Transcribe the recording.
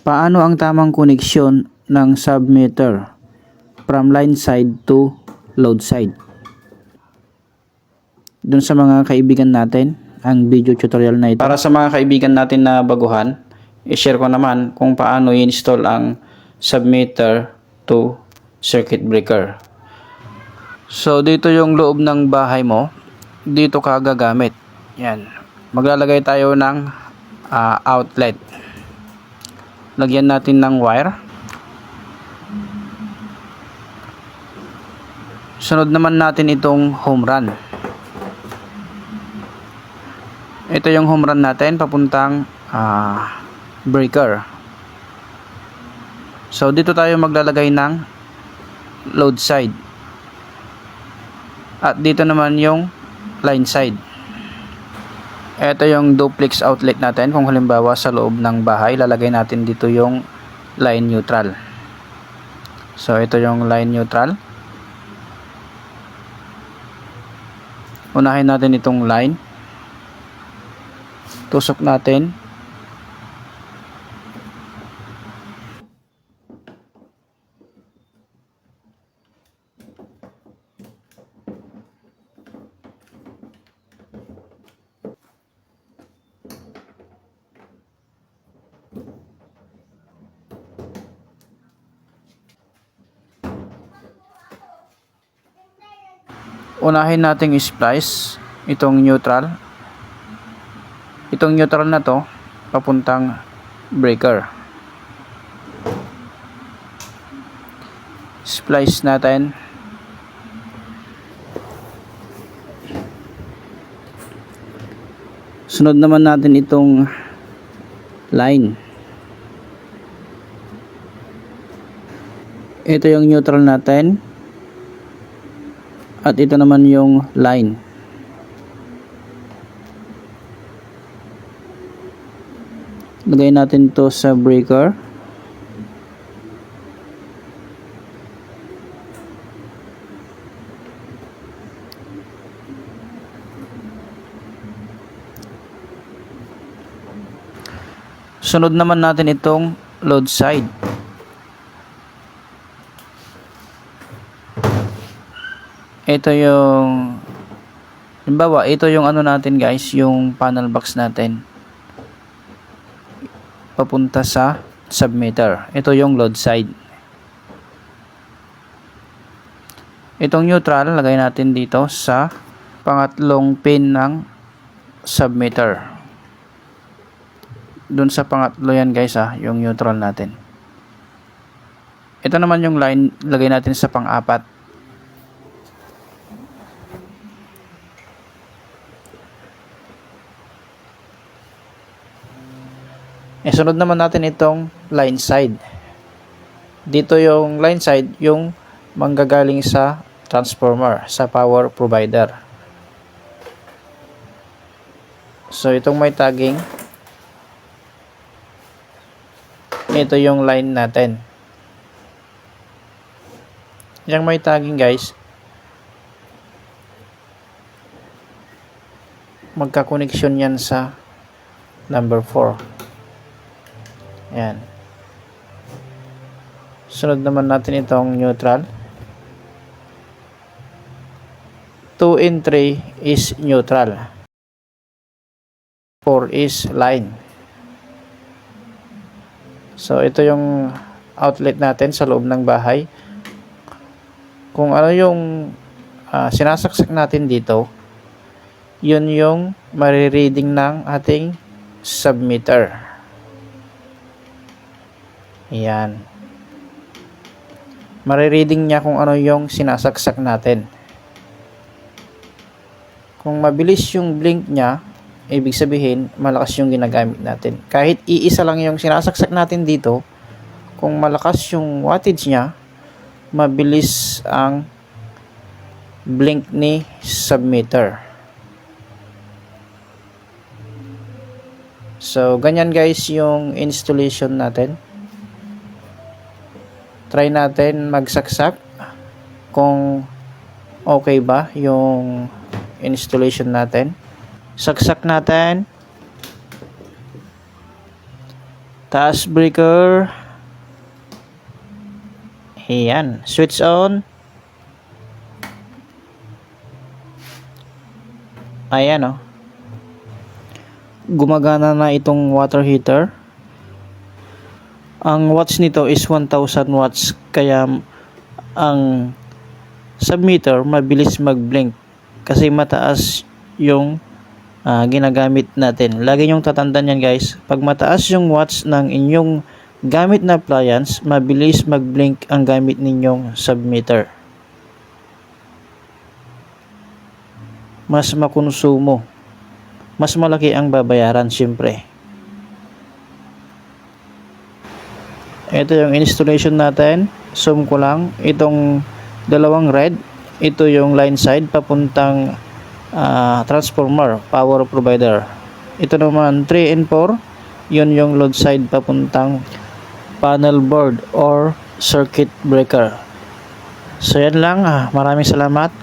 Paano ang tamang koneksyon ng submeter from line side to load side? Dun sa mga kaibigan natin, ang video tutorial na ito. Para sa mga kaibigan natin na baguhan, i-share ko naman kung paano i-install ang submeter to circuit breaker. So dito yung loob ng bahay mo, dito ka gagamit. Yan. Maglalagay tayo ng outlet. Lagyan natin ng wire. Sunod naman natin itong home run. Ito yung home run natin papuntang breaker. So dito tayo maglalagay ng load side. At dito naman yung line side. Ito yung duplex outlet natin. Kung halimbawa sa loob ng bahay, lalagay natin dito yung line neutral. So ito yung line neutral. Unahin natin itong line. Tusok natin. Unahin nating i-splice itong neutral. Itong neutral na to papuntang breaker. Splice natin. Sunod naman natin itong line. Ito yung neutral natin. At ito naman yung line. Lagay natin to sa breaker. Sunod naman natin itong load side. Ito yung halimbawa, ito yung ano natin guys, yung panel box natin papunta sa submeter. Ito yung load side. Itong neutral, lagay natin dito sa pangatlong pin ng submeter. Dun sa pangatlo yan guys yung neutral natin. Ito naman yung line, lagay natin sa pang-apat. Sunod naman natin itong line side. Dito yung line side, yung manggagaling sa transformer, sa power provider. So itong may tagging, ito yung line natin. Yung may tagging guys, magka-connection yan sa number 4. Ayan. Sunod naman natin itong neutral. 2 and 3 is neutral. 4 is line. So ito yung outlet natin sa loob ng bahay. Kung ano yung sinasaksak natin dito, yun yung marireading ng ating submeter. Ayan. Marireading niya kung ano yung sinasaksak natin. Kung mabilis yung blink niya, ibig sabihin malakas yung ginagamit natin. Kahit iisa lang yung sinasaksak natin dito, kung malakas yung wattage niya, mabilis ang blink ni submeter. So ganyan guys yung installation natin. Try natin magsaksak kung okay ba yung installation natin. Saksak natin. Taas breaker. Ayan. Switch on. Ayan o. Gumagana na itong water heater. Ang watts nito is 1000 watts. Kaya ang submeter mabilis mag-blink. Kasi mataas yung ginagamit natin. Lagi nyong tatandaan yan guys. Pag mataas yung watts ng inyong gamit na appliance, mabilis mag-blink ang gamit ninyong submeter. Mas makonsumo. Mas malaki ang babayaran syempre. Ito yung installation natin. Zoom ko lang. Itong dalawang red, ito yung line side papuntang transformer, power provider. Ito naman 3 and 4, yun yung load side papuntang panel board or circuit breaker. So yan lang. Maraming salamat.